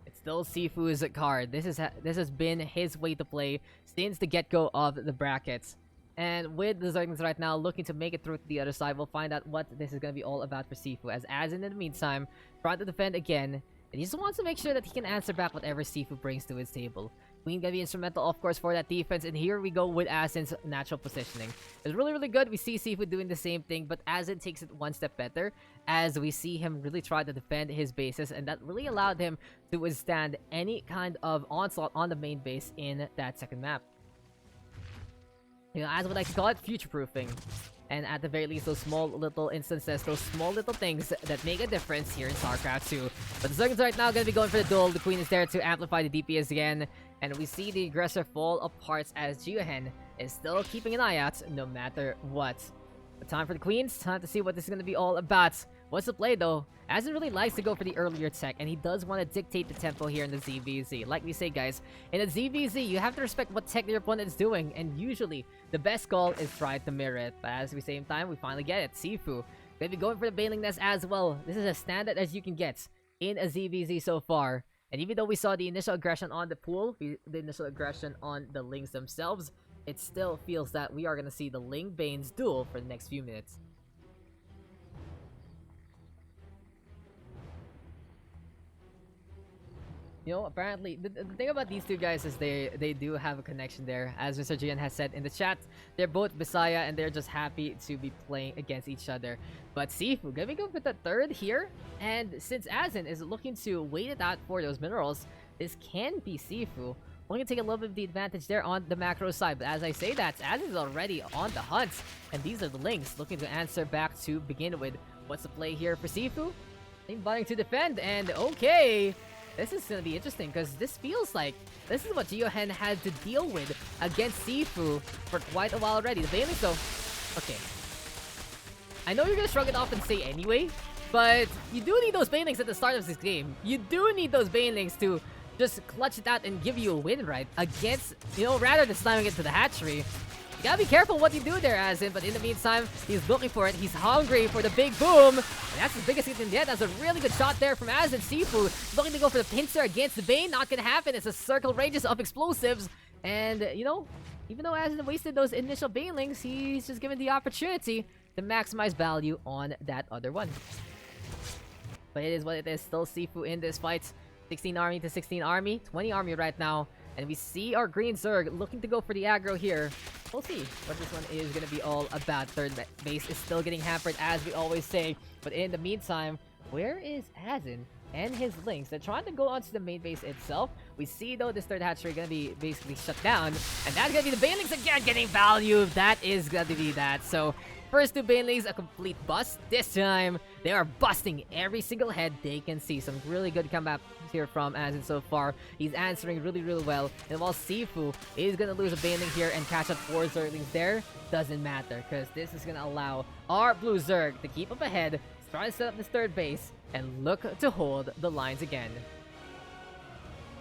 it's still SiFu's card. This has been his way to play since the get-go of the brackets. And with the Zerglings right now looking to make it through to the other side, we'll find out what this is going to be all about for SiFu. As Azin, in the meantime, trying to defend again, and he just wants to make sure that he can answer back whatever SiFu brings to his table. Queen gonna be instrumental, of course, for that defense. And here we go with Azin's natural positioning. It's really, really good. We see SiFu doing the same thing, but Azin takes it one step better as we see him really try to defend his bases, and that really allowed him to withstand any kind of onslaught on the main base in that second map. You know, as we like to call it, future-proofing. And at the very least, those small little instances, those small little things that make a difference here in StarCraft 2. But the Zerglings right now are going to be going for the duel. The Queen is there to amplify the DPS again. And we see the aggressor fall apart as GeoHen is still keeping an eye out no matter what. But time for the Queens. Time to see what this is going to be all about. What's the play, though? Azin really likes to go for the earlier tech, and he does want to dictate the tempo here in the ZVZ. Like we say, guys, in a ZVZ, you have to respect what tech your opponent is doing, and usually, the best call is try to mirror it. But at the same time, we finally get it. SiFu gonna be going for the Bailing Nest as well. This is as standard as you can get in a ZVZ so far. And even though we saw the initial aggression on the pool, the initial aggression on the Lings themselves, it still feels that we are going to see the Ling Bane's duel for the next few minutes. You know, apparently, the thing about these two guys is they do have a connection there. As Mr. GeoHen has said in the chat, they're both Bisaya and they're just happy to be playing against each other. But SiFu, gonna go with the third here. And since Asin is looking to wait it out for those minerals, this can be SiFu. We're gonna take a little bit of the advantage there on the macro side. But as I say that, Asin is already on the hunt. And these are the Lings looking to answer back to begin with. What's the play here for SiFu? Team butting to defend, and okay. This is gonna be interesting because this feels like this is what GeoHen had to deal with against SiFu for quite a while already. The Banelings though, okay. I know you're gonna shrug it off and say anyway, but you do need those Banelings at the start of this game. You do need those Banelings to just clutch it out and give you a win, right? Against, you know, rather than slamming it to the hatchery. You gotta be careful what you do there, Asin, but in the meantime, he's looking for it. He's hungry for the big boom. And that's the biggest hit in yet. That's a really good shot there from Asin. SiFu looking to go for the pincer against the Bane. Not gonna happen. It's a circle ranges of explosives. And, you know, even though Asin wasted those initial Banelings, he's just given the opportunity to maximize value on that other one. But it is what it is. Still SiFu in this fight. 16 army to 16 army. 20 army right now. And we see our green Zerg looking to go for the aggro here. We'll see what this one is going to be all about. Third base is still getting hampered, as we always say. But in the meantime, where is Asin and his Lings? They're trying to go onto the main base itself. We see, though, this third hatchery going to be basically shut down. And that's going to be the Banelings again getting value. That is going to be that. So, first two Banelings, a complete bust. This time, they are busting every single head they can see. Some really good comeback here from Asin so far. He's answering really, really well. And while SiFu is going to lose a Baneling here and catch up 4 Zerglings there, doesn't matter because this is going to allow our blue Zerg to keep up ahead, try to set up this third base, and look to hold the lines again.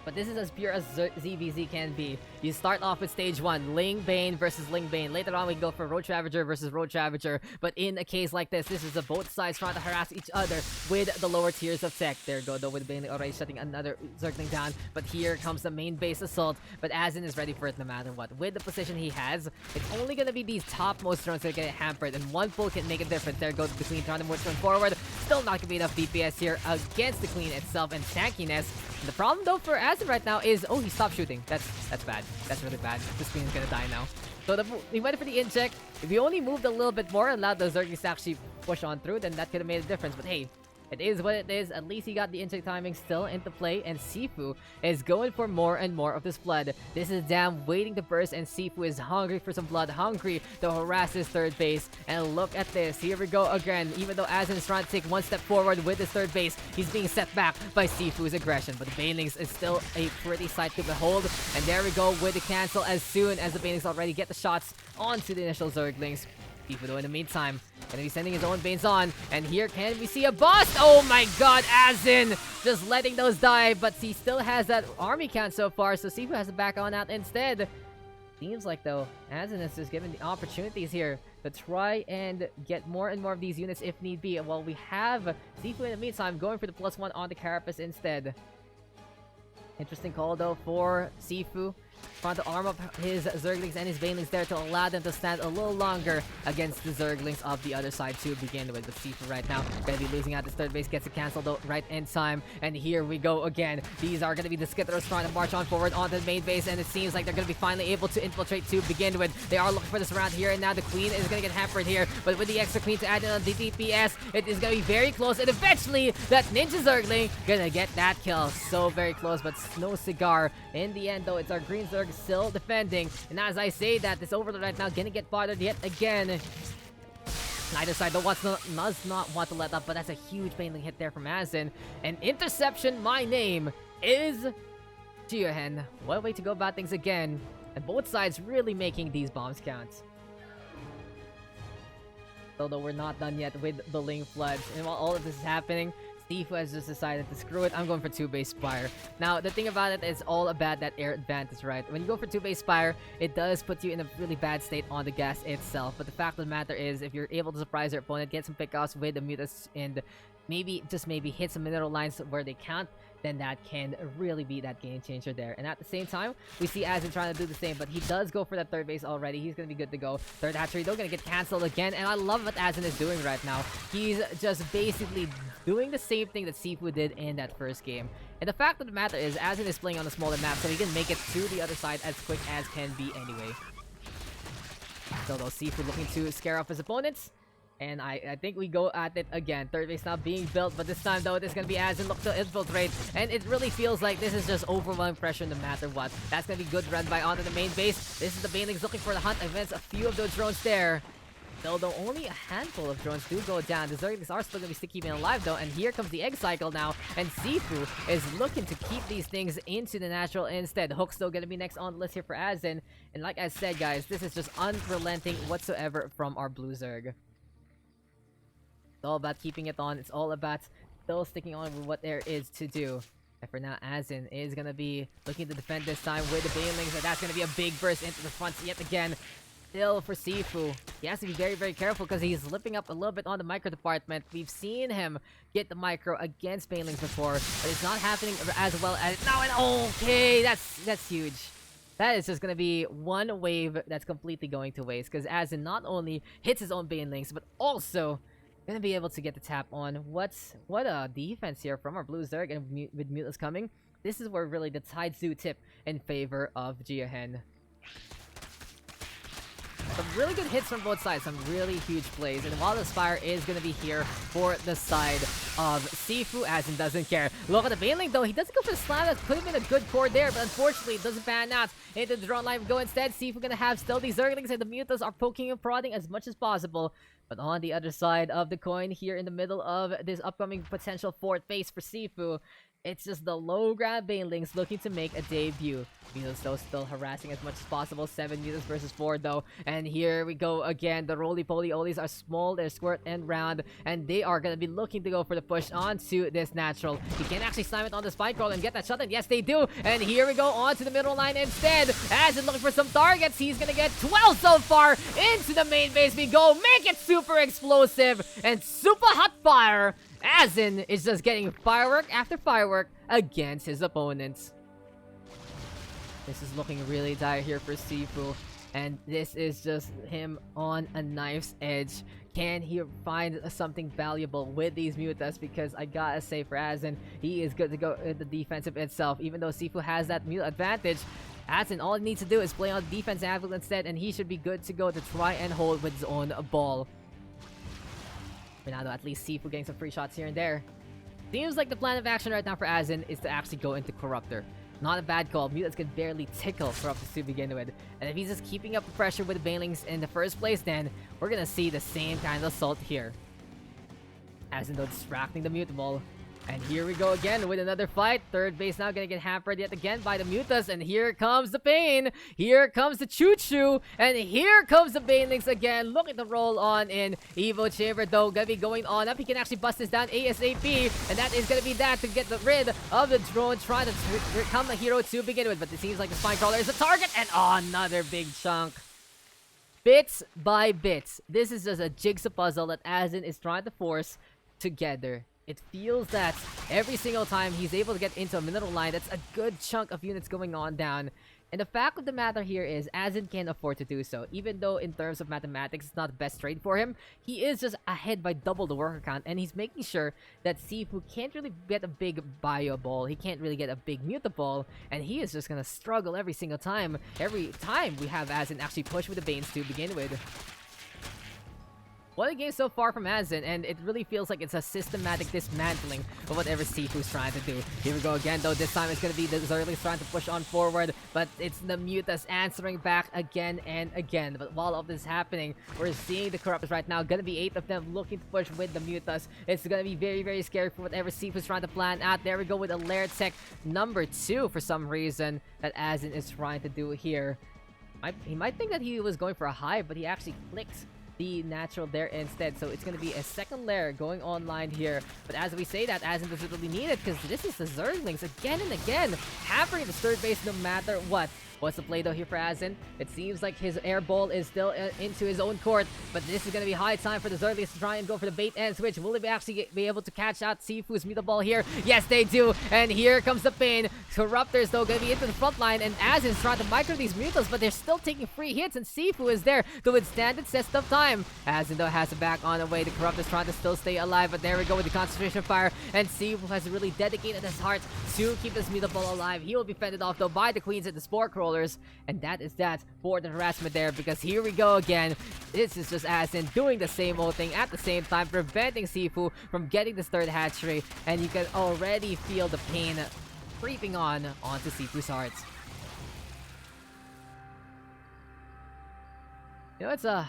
But this is as pure as ZVZ can be. You start off with stage 1, Ling Bane versus Ling Bane. Later on, we go for Road Ravager versus Road Ravager. But in a case like this is a both sides trying to harass each other with the lower tiers of tech. There you go, though, with Bane already shutting another Zergling down. But here comes the main base assault. But Asin is ready for it no matter what. With the position he has, it's only going to be these topmost drones that get hampered. And one pull can make a difference. There goes the Queen trying to move forward. Still not going to be enough DPS here against the Queen itself and tankiness. And the problem, though, for Asin right now is, oh, he stopped shooting. That's bad. That's really bad. This Queen is gonna die now. So he went for the inject. If he only moved a little bit more and allowed the Zerglings to actually push on through, then that could have made a difference. But hey, it is what it is. At least he got the inject timing still into play, and SiFu is going for more and more of this blood. This is Dam waiting to burst, and SiFu is hungry for some blood, hungry to harass his third base. And look at this. Here we go again. Even though Asin is trying to take one step forward with his third base, he's being set back by SiFu's aggression. But the Banelings is still a pretty sight to behold. And there we go with the cancel as soon as the Banelings already get the shots onto the initial Zerglings. SiFu, though, in the meantime, gonna be sending his own Banes on. And here can we see a bust? Oh my god, Asin just letting those die. But he still has that army count so far, so SiFu has to back on out instead. Seems like, though, Asin is just given the opportunities here to try and get more and more of these units if need be. While we have SiFu in the meantime going for the +1 on the Carapace instead. Interesting call, though, for SiFu. Trying to arm up his Zerglings and his Banelings there to allow them to stand a little longer against the Zerglings of the other side to begin with. But SiFu right now gonna be losing out. This third base gets it canceled though right in time. And here we go again. These are gonna be the Skitterers trying to march on forward onto the main base, and it seems like they're gonna be finally able to infiltrate to begin with. They are looking for this round here, and now the Queen is gonna get hampered here. But with the extra Queen to add in on the DPS, it is gonna be very close, and eventually that Ninja Zergling gonna get that kill. So very close, but no cigar. In the end, though, it's our green Zerg still defending. And as I say that, this Overlord right now gonna get bothered yet again. Neither side though does not want to let up, but that's a huge Baneling hit there from Asin. And interception, my name is GeoHen. What a way to go about things again. And both sides really making these bombs count. Although we're not done yet with the Ling Floods. And while all of this is happening, SiFu has just decided to screw it. I'm going for 2-base Spire. Now, the thing about it is all about that air advantage, right? When you go for 2-base Spire, it does put you in a really bad state on the gas itself. But the fact of the matter is, if you're able to surprise your opponent, get some pickoffs with the Mutas and maybe, just maybe, hit some mineral lines where they can't, then that can really be that game changer there. And at the same time, we see Azin trying to do the same, but he does go for that third base already. He's gonna be good to go. Third hatchery, though, gonna get cancelled again, and I love what Azin is doing right now. He's just basically doing the same thing that SiFu did in that first game. And the fact of the matter is, Azin is playing on a smaller map, so he can make it to the other side as quick as can be anyway. So though, SiFu looking to scare off his opponents. And I think we go at it again. Third base now being built, but this time though, it's gonna be Azin look to infiltrate. And it really feels like this is just overwhelming pressure no matter what. That's gonna be good run by onto the main base. This is the Banelings looking for the hunt against a few of those drones there. Though only a handful of drones do go down. The Zerglings are still gonna be keeping alive though. And here comes the egg cycle now. And SiFu is looking to keep these things into the natural instead. Hook's still gonna be next on the list here for Azin. And like I said, guys, this is just unrelenting whatsoever from our blue Zerg. It's all about keeping it on. It's all about still sticking on with what there is to do. And for now, Azin is going to be looking to defend this time with the Banelings. And that's going to be a big burst into the front yet again. Still for SiFu. He has to be very, very careful because he's slipping up a little bit on the micro department. We've seen him get the micro against Banelings before, but it's not happening as well as now. And okay, that's huge. That is just going to be one wave that's completely going to waste because Azin not only hits his own Banelings, but also gonna be able to get the tap on. What a defense here from our blue Zerg, and with Mutless coming, this is where really the tides do tip in favor of GeoHen. Some really good hits from both sides, some really huge plays, and while the Spire is gonna be here for the side of SiFu, Azin doesn't care. Look at the Baneling though, he doesn't go for the slam. That could have been a good core there, but unfortunately it doesn't pan out into the drone line. Go instead, SiFu gonna have still these Zerglings, and the Mutas are poking and prodding as much as possible. But on the other side of the coin, here in the middle of this upcoming potential fourth phase for SiFu, it's just the low ground Banelings looking to make a debut. Mutas though still harassing as much as possible. 7 Mutas versus 4 though. And here we go again. The roly-poly Olies are small, they're squirt and round, and they are going to be looking to go for the push onto this natural. He can actually slam it on the spike roll and get that shot, and yes they do. And here we go onto the middle line instead. Azin looking for some targets. He's going to get 12 so far. Into the main base we go. Make it super explosive and super hot fire. Azin is just getting firework after firework against his opponents. This is looking really dire here for SiFu, and this is just him on a knife's edge. Can he find something valuable with these Mutas? Because I gotta say, for Azin, he is good to go in the defensive itself. Even though SiFu has that Muta advantage, Azin, all he needs to do is play on the defense anvil instead, and he should be good to go to try and hold with his own ball. Now, though, at least SiFu getting some free shots here and there. Seems like the plan of action right now for Azin is to actually go into Corruptor. Not a bad call. Mutas can barely tickle Corruptor to begin with. And if he's just keeping up the pressure with the Banelings in the first place, then we're gonna see the same kind of assault here. Azin, though, distracting the Mutable. And here we go again with another fight. Third base now gonna get hampered yet again by the Mutas. And here comes the pain. Here comes the choo-choo. And here comes the Banelings again. Look at the roll on in. Evo Chamber, though, gonna be going on up. He can actually bust this down ASAP. And that is gonna be that to get rid of the drone. Trying to become a hero to begin with. But it seems like the Spine Crawler is a target. And another big chunk. Bits by bits. This is just a jigsaw puzzle that Azin is trying to force together. It feels that every single time he's able to get into a mineral line, that's a good chunk of units going on down. And the fact of the matter here is, Azin can afford to do so. Even though in terms of mathematics, it's not the best trade for him, he is just ahead by double the worker count. And he's making sure that SiFu can't really get a big bio ball. He can't really get a big muta ball. And he is just gonna struggle every single time. Every time we have Azin actually push with the Banes to begin with. What a game so far from Azin, and it really feels like it's a systematic dismantling of whatever SiFu's trying to do. Here we go again, though. This time it's going to be the Zerglings trying to push on forward, but it's the Mutas answering back again and again. But while all this is happening, we're seeing the Corruptors right now. Going to be 8 of them looking to push with the Mutas. It's going to be very, very scary for whatever SiFu's trying to plan out. There we go with a Lair Tech number 2 for some reason that Azin is trying to do here. He might think that he was going for a hive, but he actually clicked the natural there instead. So it's going to be a second layer going online here. But as we say that, Azin doesn't really need it because this is the Zerglings again and again hampering the third base no matter what. What's the play though here for Asin? It seems like his air ball is still into his own court, but this is going to be high time for the Zerglings to try and go for the bait and switch. Will they actually be able to catch out SiFu's Muta Ball here? Yes, they do. And here comes the pain. Corruptors though going to be into the front line, and Asin's trying to micro these Mutas, but they're still taking free hits, and SiFu is there to withstand the test of time. Asin though has it back on the way. The Corruptors trying to still stay alive, but there we go with the concentration fire, and SiFu has really dedicated his heart to keep this Muta Ball alive. He will be fended off though by the Queens and the Spore Crawlers, and that is that for the harassment there, because here we go again. This is just Asin doing the same old thing at the same time, preventing SiFu from getting this third hatchery, and you can already feel the pain creeping onto SiFu's heart. You know,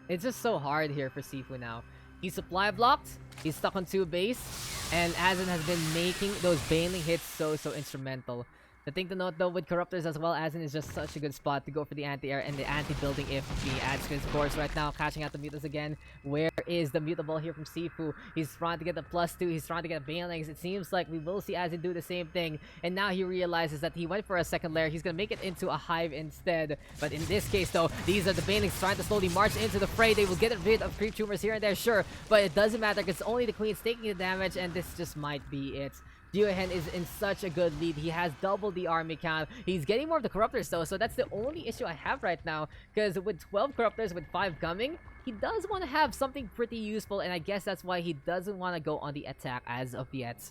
it's just so hard here for SiFu now. He's supply blocked, he's stuck on 2 base, and Asin has been making those bailing hits so instrumental. The thing to note though with Corruptors as well, Asin is just such a good spot to go for the anti-air and the anti-building if he adds to his course right now, catching out the Mutas again. Where is the Muta Ball here from SiFu? He's trying to get the +2, he's trying to get bailings. It seems like we will see Asin do the same thing, and now he realizes that he went for a second lair. He's gonna make it into a hive instead, but in this case though, these are the bailings trying to slowly march into the fray. They will get rid of creep tumors here and there, sure, but it doesn't matter because only the Queen's taking the damage, and this just might be it. GeoHen is in such a good lead. He has doubled the army count. He's getting more of the Corruptors though, so that's the only issue I have right now. Because with 12 Corruptors with 5 coming, he does want to have something pretty useful, and I guess that's why he doesn't want to go on the attack as of yet.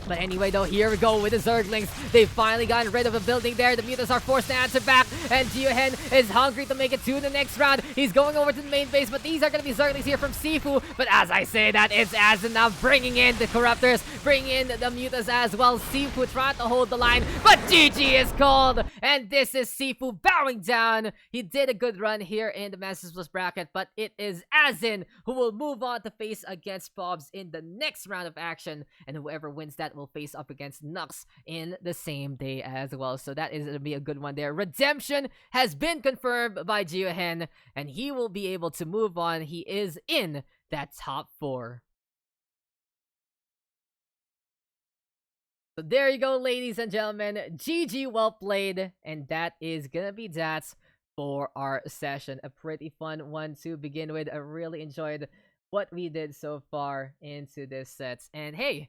But anyway though, here we go with the Zerglings. They've finally gotten rid of a building there. The Mutas are forced to answer back, and GeoHen is hungry to make it to the next round. He's going over to the main base, but these are going to be Zerglings here from SiFu. But as I say that, it's Asin now bringing in the Corruptors, bringing in the Mutas as well. SiFu trying to hold the line, but GG is called, and this is SiFu bowing down. He did a good run here in the Masters Plus bracket, but it is Asin who will move on to face against Pobs in the next round of action, and whoever wins that will face up against Nux in the same day as well. So that is going to be a good one there. Redemption has been confirmed by GeoHen, and he will be able to move on. He is in that top 4. So there you go, ladies and gentlemen. GG, well played. And that is going to be that for our session. A pretty fun one to begin with. I really enjoyed what we did so far into this set. And hey,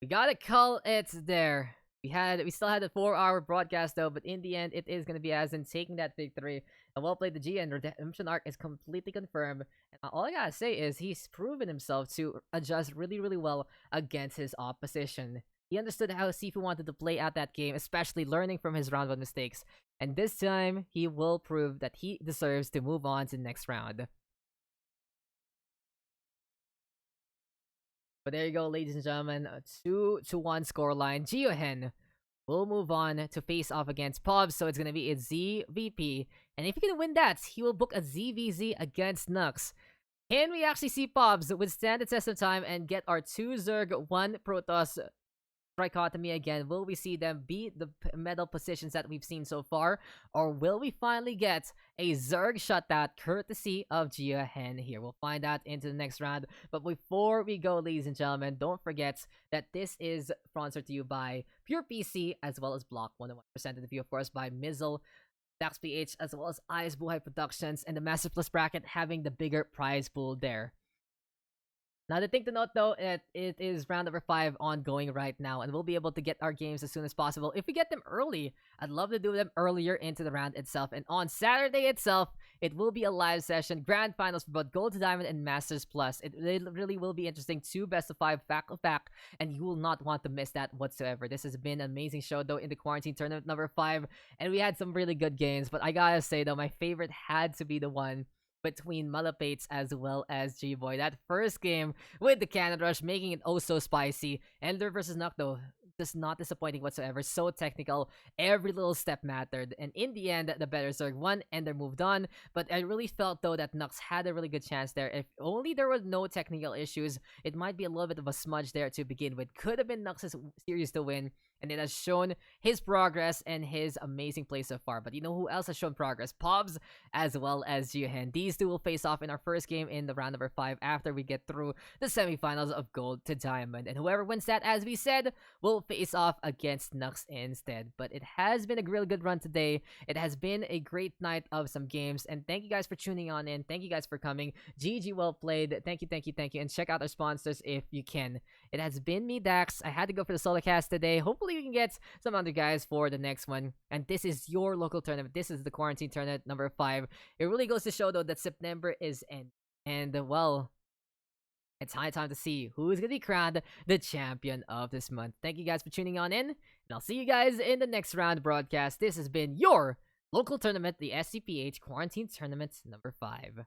we gotta call it there. We still had a 4-hour broadcast though, but in the end, it is gonna be Asin taking that victory. And well played, the GN Redemption arc is completely confirmed. And all I gotta say is he's proven himself to adjust really well against his opposition. He understood how SiFu wanted to play out that game, especially learning from his round 1 mistakes. And this time, he will prove that he deserves to move on to the next round. But there you go, ladies and gentlemen. A 2-1 scoreline. GeoHen will move on to face off against Pobs, so it's going to be a ZVP. And if he can win that, he will book a ZVZ against Nux. Can we actually see Pobs withstand the test of time and get our 2 Zerg, 1 Protoss trichotomy again? Will we see them beat the medal positions that we've seen so far? Or will we finally get a Zerg shutout courtesy of GeoHen here? We'll find out into the next round. But before we go, ladies and gentlemen, don't forget that this is sponsored to you by Pure PC as well as Block 101%, and of you, of course, by Mizzle, Daks PH, as well as Ice Buhay Productions, and the Master Plus bracket having the bigger prize pool there. Now, the thing to note though, it is round number 5 ongoing right now, and we'll be able to get our games as soon as possible. If we get them early, I'd love to do them earlier into the round itself. And on Saturday itself, it will be a live session, grand finals for both Gold to Diamond and Masters Plus. It really will be interesting. 2 best of 5 back, and you will not want to miss that whatsoever. This has been an amazing show though in the quarantine tournament number 5, and we had some really good games. But I gotta say though, my favorite had to be the one between Malapates as well as G-Boy. That first game with the Cannon Rush, making it oh so spicy. Ender versus Nuck though, just not disappointing whatsoever. So technical, every little step mattered. And in the end, the better Zerg won, Ender moved on. But I really felt though that Nux had a really good chance there. If only there were no technical issues, it might be a little bit of a smudge there to begin with. Could have been Nux's series to win. and it has shown his progress and his amazing play so far. But you know who else has shown progress? Pobs as well as GeoHen. These two will face off in our first game in the round number 5 after we get through the semifinals of Gold to Diamond. And whoever wins that, as we said, will face off against Nux instead. But it has been a really good run today. It has been a great night of some games. And thank you guys for tuning on in. Thank you guys for coming. GG, well played. Thank you, thank you, thank you. And check out our sponsors if you can. It has been me, Daks. I had to go for the solo cast today. Hopefully we can get some other guys for the next one. And this is your local tournament. This is the quarantine tournament number 5. It really goes to show though that September is in. And well, it's high time to see who is going to be crowned the champion of this month. Thank you guys for tuning on in. And I'll see you guys in the next round broadcast. This has been your local tournament, the SCPH quarantine tournament number 5.